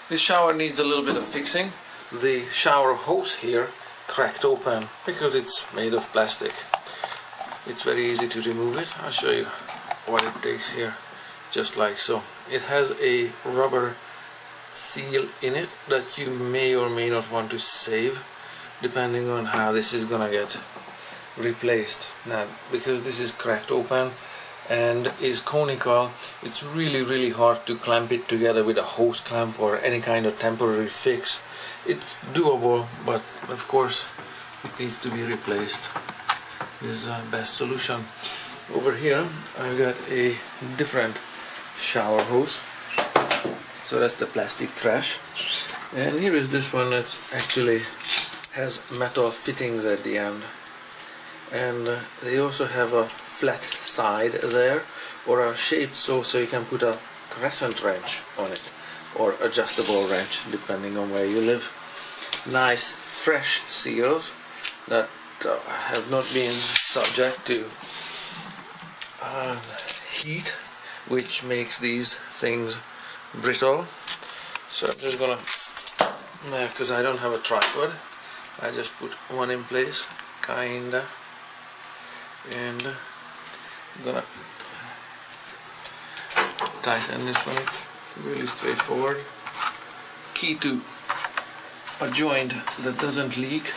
This shower needs a little bit of fixing. The shower hose here cracked open because it's made of plastic. It's very easy to remove it. I'll show you what it takes here, just like so. It has a rubber seal in it that you may or may not want to save depending on how this is gonna get replaced. Now, because this is cracked open and is conical, it's really hard to clamp it together with a hose clamp or any kind of temporary fix. It's doable, but of course it needs to be replaced. Is the best solution. Over here I've got a different shower hose, so that's the plastic trash, and here is this one that actually has metal fittings at the end, and they also have a flat side there, or a shaped so you can put a crescent wrench on it, or adjustable wrench depending on where you live. Nice fresh seals that have not been subject to heat, which makes these things brittle. So I'm just gonna, because I don't have a tripod, I just put one in place, kinda, and I'm gonna tighten this one. It's really straightforward. Key to a joint that doesn't leak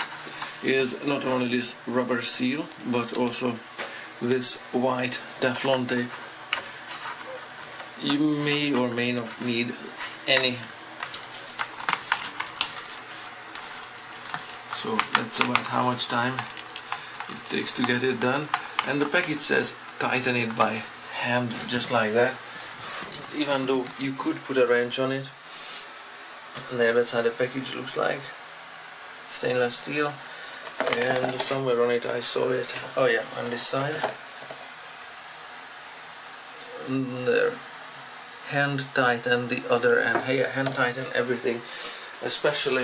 is not only this rubber seal, but also this white Teflon tape. You may or may not need any. So that's about how much time it takes to get it done. And the package says tighten it by hand, just like that, even though you could put a wrench on it. And there, that's how the package looks like. Stainless steel. And somewhere on it I saw it, oh yeah, on this side, there, hand tighten the other end. Hey, hand tighten everything, especially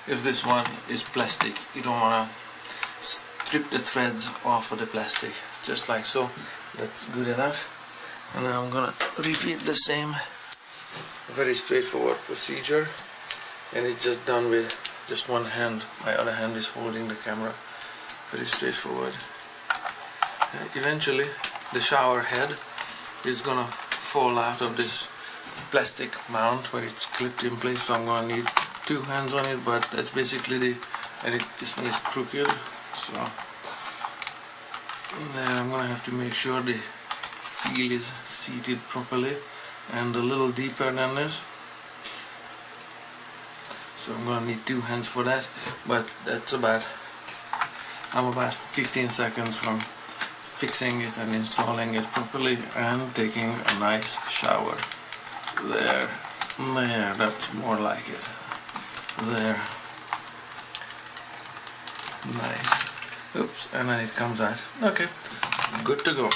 if this one is plastic. You don't want to strip the threads off of the plastic, just like so. That's good enough. And now I'm gonna repeat the same very straightforward procedure, and it's just done with just one hand. My other hand is holding the camera. Very straightforward. Eventually the shower head is gonna fall out of this plastic mount where it's clipped in place, so I'm gonna need two hands on it, but that's basically this one is crooked, so then I'm gonna have to make sure the seal is seated properly and a little deeper than this. So I'm gonna need two hands for that, but I'm about 15 seconds from fixing it and installing it properly and taking a nice shower. There, that's more like it. There, nice. Oops, and then it comes out. Okay, good to go.